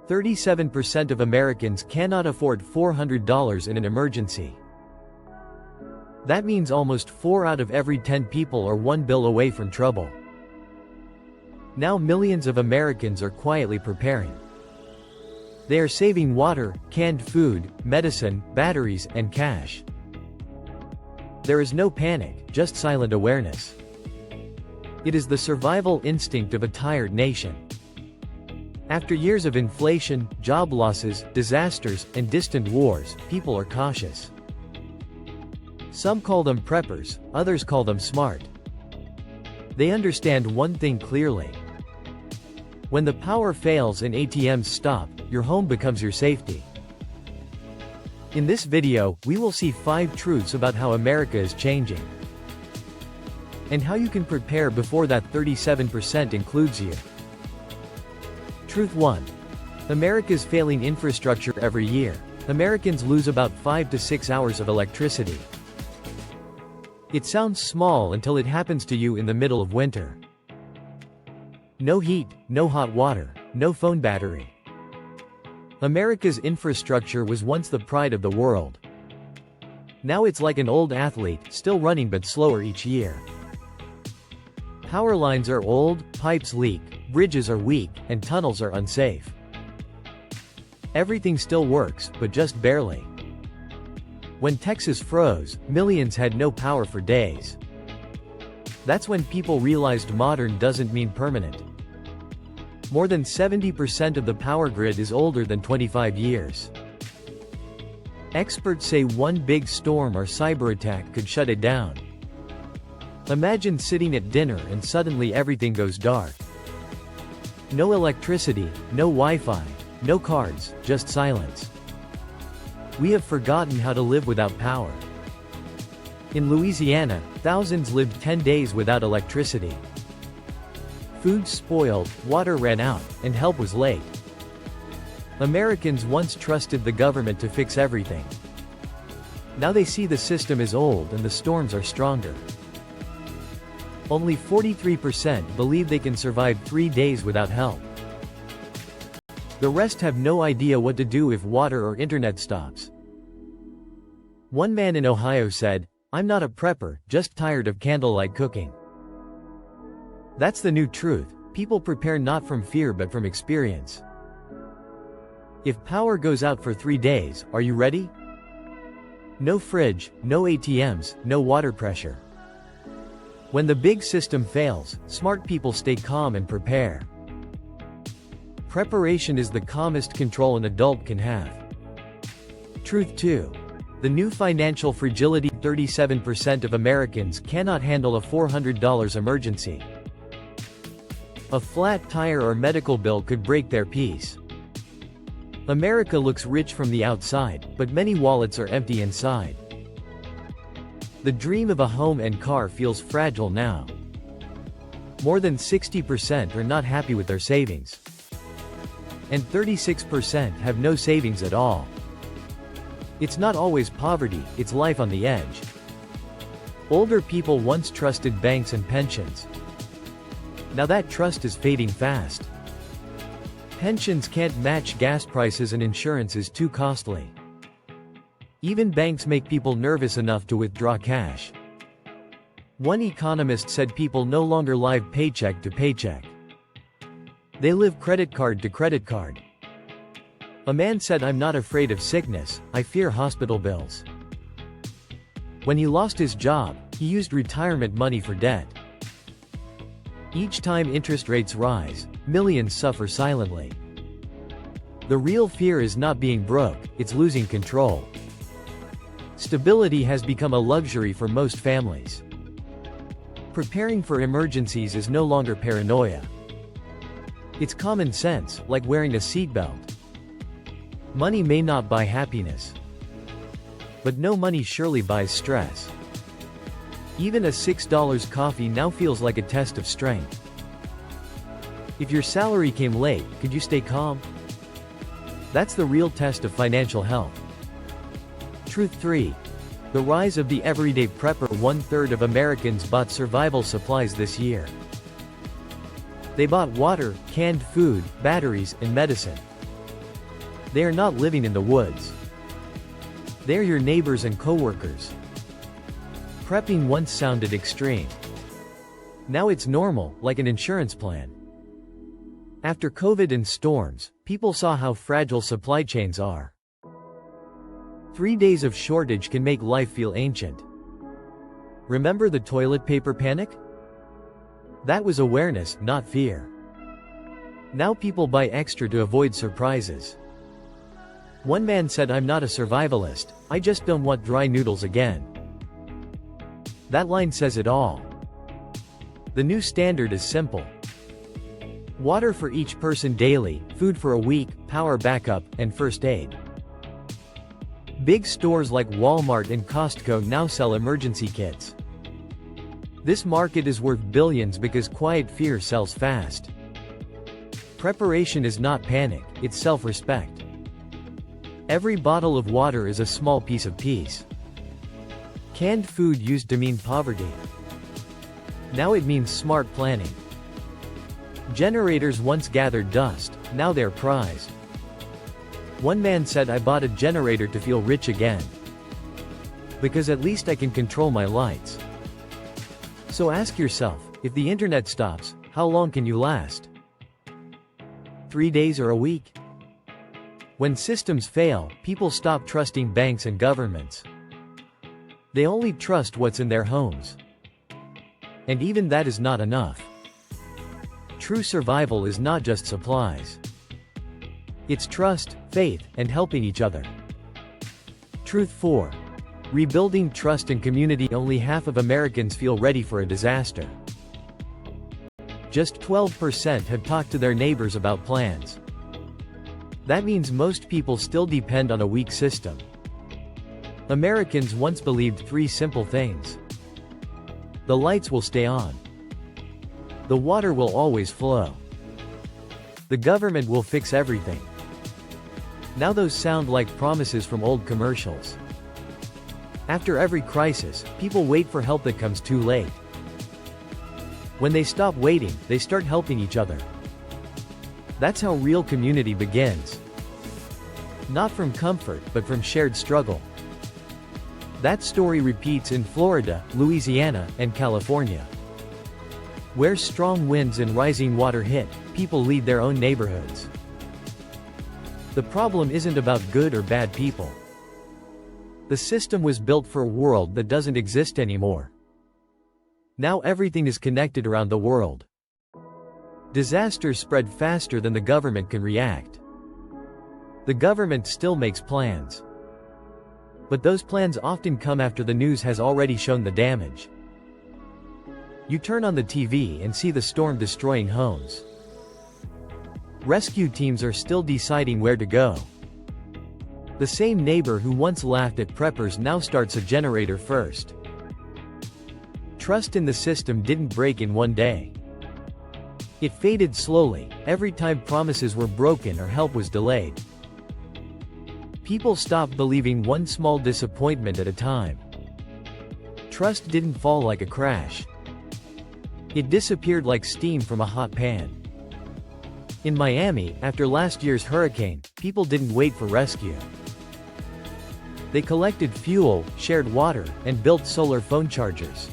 37% of Americans cannot afford $400 in an emergency. That means almost 4 out of every 10 people are one bill away from trouble. Now millions of Americans are quietly preparing. They are saving water, canned food, medicine, batteries, and cash. There is no panic, just silent awareness. It is the survival instinct of a tired nation. After years of inflation, job losses, disasters, and distant wars, people are cautious. Some call them preppers, others call them smart. They understand one thing clearly. When the power fails and ATMs stop, your home becomes your safety. In this video, we will see 5 truths about how America is changing, and how you can prepare before that 37% includes you. Truth 1. America's failing infrastructure. Every year, Americans lose about 5 to 6 hours of electricity. It sounds small until it happens to you in the middle of winter. No heat, no hot water, no phone battery. America's infrastructure was once the pride of the world. Now it's like an old athlete, still running but slower each year. Power lines are old, pipes leak, bridges are weak, and tunnels are unsafe. Everything still works, but just barely. When Texas froze, millions had no power for days. That's when people realized modern doesn't mean permanent. More than 70% of the power grid is older than 25 years. Experts say one big storm or cyber attack could shut it down. Imagine sitting at dinner and suddenly everything goes dark. No electricity, no Wi-Fi, no cards, just silence. We have forgotten how to live without power. In Louisiana, thousands lived 10 days without electricity. Food spoiled, water ran out, and help was late. Americans once trusted the government to fix everything. Now they see the system is old and the storms are stronger. Only 43% believe they can survive 3 days without help. The rest have no idea what to do if water or internet stops. One man in Ohio said, "I'm not a prepper, just tired of candlelight cooking." That's the new truth. People prepare not from fear but from experience. If power goes out for 3 days, are you ready? No fridge, no ATMs, no water pressure. When the big system fails, smart people stay calm and prepare. Preparation is the calmest control an adult can have. Truth 2. The new financial fragility. 37% of Americans cannot handle a $400 emergency. A flat tire or medical bill could break their peace. America looks rich from the outside, but many wallets are empty inside. The dream of a home and car feels fragile now. More than 60% are not happy with their savings. And 36% have no savings at all. It's not always poverty, it's life on the edge. Older people once trusted banks and pensions. Now that trust is fading fast. Pensions can't match gas prices and insurance is too costly. Even banks make people nervous enough to withdraw cash. One economist said people no longer live paycheck to paycheck. They live credit card to credit card. A man said, "I'm not afraid of sickness, I fear hospital bills." When he lost his job, he used retirement money for debt. Each time interest rates rise, millions suffer silently. The real fear is not being broke, it's losing control. Stability has become a luxury for most families. Preparing for emergencies is no longer paranoia. It's common sense, like wearing a seatbelt. Money may not buy happiness, but no money surely buys stress. Even a $6 coffee now feels like a test of strength. If your salary came late, could you stay calm? That's the real test of financial health. Truth 3. The rise of the everyday prepper. 1/3 of Americans bought survival supplies this year. They bought water, canned food, batteries, and medicine. They are not living in the woods. They are your neighbors and coworkers. Prepping once sounded extreme. Now it's normal, like an insurance plan. After COVID and storms, people saw how fragile supply chains are. 3 days of shortage can make life feel ancient. Remember the toilet paper panic? That was awareness, not fear. Now people buy extra to avoid surprises. One man said, "I'm not a survivalist, I just don't want dry noodles again." That line says it all. The new standard is simple. Water for each person daily, food for a week, power backup, and first aid. Big stores like Walmart and Costco now sell emergency kits. This market is worth billions because quiet fear sells fast. Preparation is not panic, it's self-respect. Every bottle of water is a small piece of peace. Canned food used to mean poverty. Now it means smart planning. Generators once gathered dust, now they're prized. One man said, "I bought a generator to feel rich again. Because at least I can control my lights." So ask yourself, if the internet stops, how long can you last? 3 days or a week? When systems fail, people stop trusting banks and governments. They only trust what's in their homes. And even that is not enough. True survival is not just supplies. It's trust, faith, and helping each other. Truth 4. Rebuilding trust and community. Only half of Americans feel ready for a disaster. Just 12% have talked to their neighbors about plans. That means most people still depend on a weak system. Americans once believed 3 simple things. The lights will stay on. The water will always flow. The government will fix everything. Now those sound like promises from old commercials. After every crisis, people wait for help that comes too late. When they stop waiting, they start helping each other. That's how real community begins. Not from comfort, but from shared struggle. That story repeats in Florida, Louisiana, and California. Where strong winds and rising water hit, people lead their own neighborhoods. The problem isn't about good or bad people. The system was built for a world that doesn't exist anymore. Now everything is connected around the world. Disasters spread faster than the government can react. The government still makes plans. But those plans often come after the news has already shown the damage. You turn on the TV and see the storm destroying homes. Rescue teams are still deciding where to go. The same neighbor who once laughed at preppers now starts a generator first. Trust in the system didn't break in one day. It faded slowly, every time promises were broken or help was delayed. People stopped believing one small disappointment at a time. Trust didn't fall like a crash. It disappeared like steam from a hot pan. In Miami, after last year's hurricane, people didn't wait for rescue. They collected fuel, shared water, and built solar phone chargers.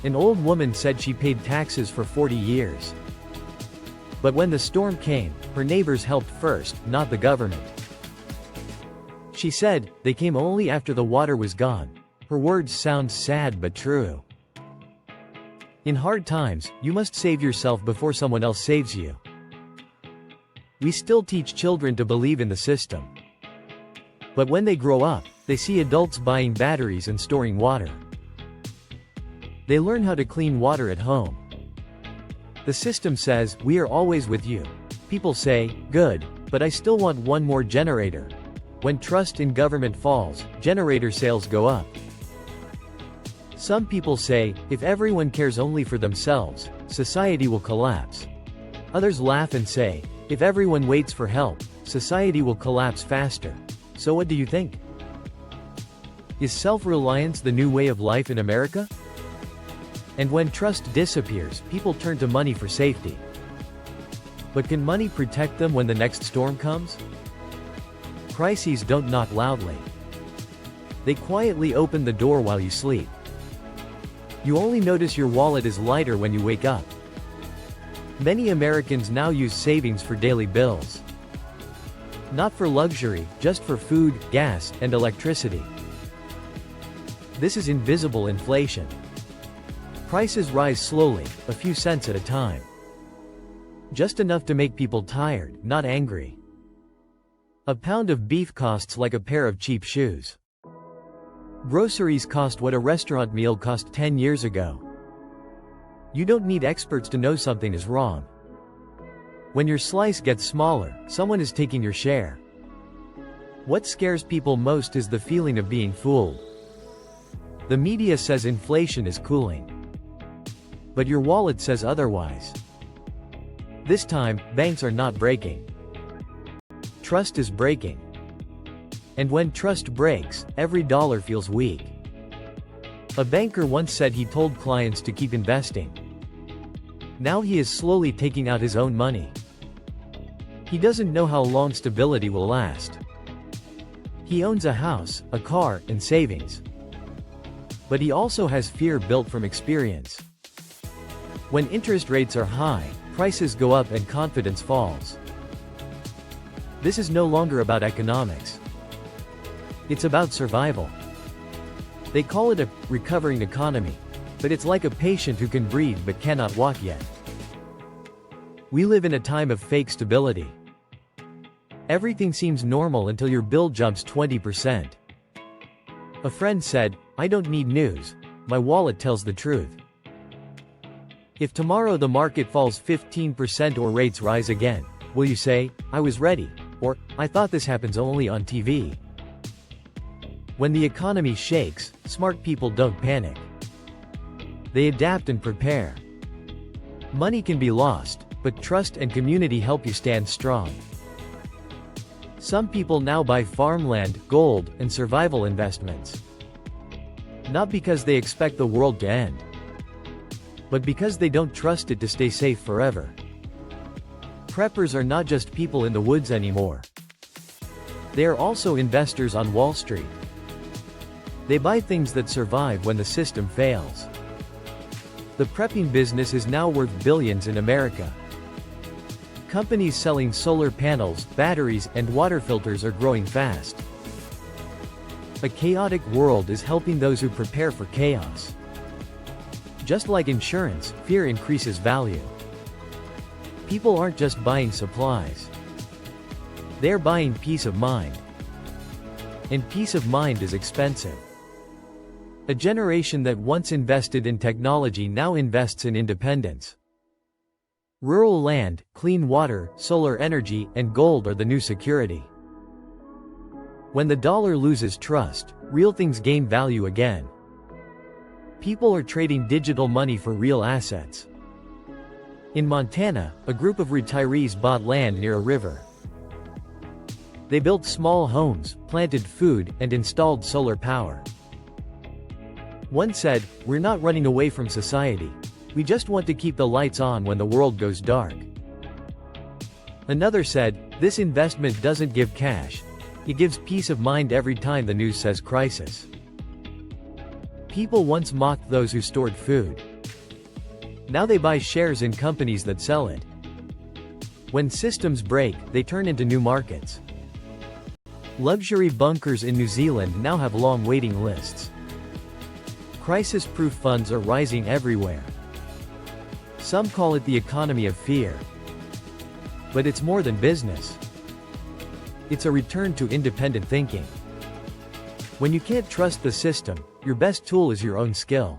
An old woman said she paid taxes for 40 years. But when the storm came, her neighbors helped first, not the government. She said, "They came only after the water was gone." Her words sound sad but true. In hard times, you must save yourself before someone else saves you. We still teach children to believe in the system. But when they grow up, they see adults buying batteries and storing water. They learn how to clean water at home. The system says, "We are always with you." People say, "Good, but I still want one more generator." When trust in government falls, generator sales go up. Some people say, if everyone cares only for themselves, society will collapse. Others laugh and say, if everyone waits for help, society will collapse faster. So what do you think? Is self-reliance the new way of life in America? And when trust disappears, people turn to money for safety. But can money protect them when the next storm comes? Crises don't knock loudly. They quietly open the door while you sleep. You only notice your wallet is lighter when you wake up. Many Americans now use savings for daily bills. Not for luxury, just for food, gas, and electricity. This is invisible inflation. Prices rise slowly, a few cents at a time. Just enough to make people tired, not angry. A pound of beef costs like a pair of cheap shoes. Groceries cost what a restaurant meal cost 10 years ago. You don't need experts to know something is wrong. When your slice gets smaller, someone is taking your share. What scares people most is the feeling of being fooled. The media says inflation is cooling. But your wallet says otherwise. This time, banks are not breaking. Trust is breaking. And when trust breaks, every dollar feels weak. A banker once said he told clients to keep investing. Now he is slowly taking out his own money. He doesn't know how long stability will last. He owns a house, a car, and savings. But he also has fear built from experience. When interest rates are high, prices go up and confidence falls. This is no longer about economics. It's about survival. They call it a recovering economy, but it's like a patient who can breathe but cannot walk yet. We live in a time of fake stability. Everything seems normal until your bill jumps 20%. A friend said, "I don't need news. My wallet tells the truth." If tomorrow the market falls 15% or rates rise again, will you say, "I was ready," or "I thought this happens only on TV"? When the economy shakes, smart people don't panic. They adapt and prepare. Money can be lost, but trust and community help you stand strong. Some people now buy farmland, gold, and survival investments. Not because they expect the world to end, but because they don't trust it to stay safe forever. Preppers are not just people in the woods anymore. They are also investors on Wall Street. They buy things that survive when the system fails. The prepping business is now worth billions in America. Companies selling solar panels, batteries, and water filters are growing fast. A chaotic world is helping those who prepare for chaos. Just like insurance, fear increases value. People aren't just buying supplies. They're buying peace of mind. And peace of mind is expensive. A generation that once invested in technology now invests in independence. Rural land, clean water, solar energy, and gold are the new security. When the dollar loses trust, real things gain value again. People are trading digital money for real assets. In Montana, a group of retirees bought land near a river. They built small homes, planted food, and installed solar power. One said, "We're not running away from society. We just want to keep the lights on when the world goes dark." Another said, "This investment doesn't give cash. It gives peace of mind every time the news says crisis." People once mocked those who stored food. Now they buy shares in companies that sell it. When systems break, they turn into new markets. Luxury bunkers in New Zealand now have long waiting lists. Crisis-proof funds are rising everywhere. Some call it the economy of fear. But it's more than business. It's a return to independent thinking. When you can't trust the system, your best tool is your own skill.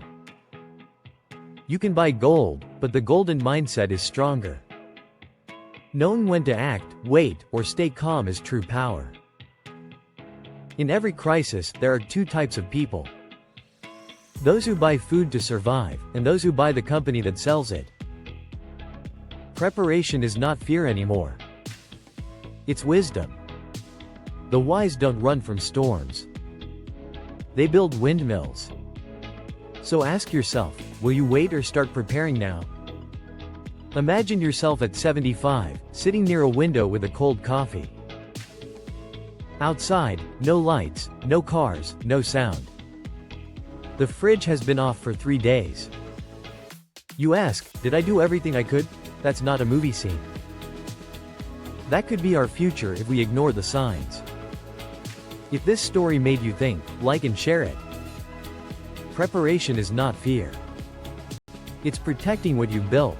You can buy gold, but the golden mindset is stronger. Knowing when to act, wait, or stay calm is true power. In every crisis, there are two types of people. Those who buy food to survive, and those who buy the company that sells it. Preparation is not fear anymore. It's wisdom. The wise don't run from storms. They build windmills. So ask yourself, will you wait or start preparing now? Imagine yourself at 75, sitting near a window with a cold coffee. Outside, no lights, no cars, no sound. The fridge has been off for 3 days. You ask, did I do everything I could? That's not a movie scene. That could be our future if we ignore the signs. If this story made you think, like and share it. Preparation is not fear. It's protecting what you've built.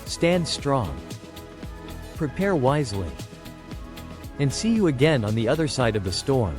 Stand strong. Prepare wisely. And see you again on the other side of the storm.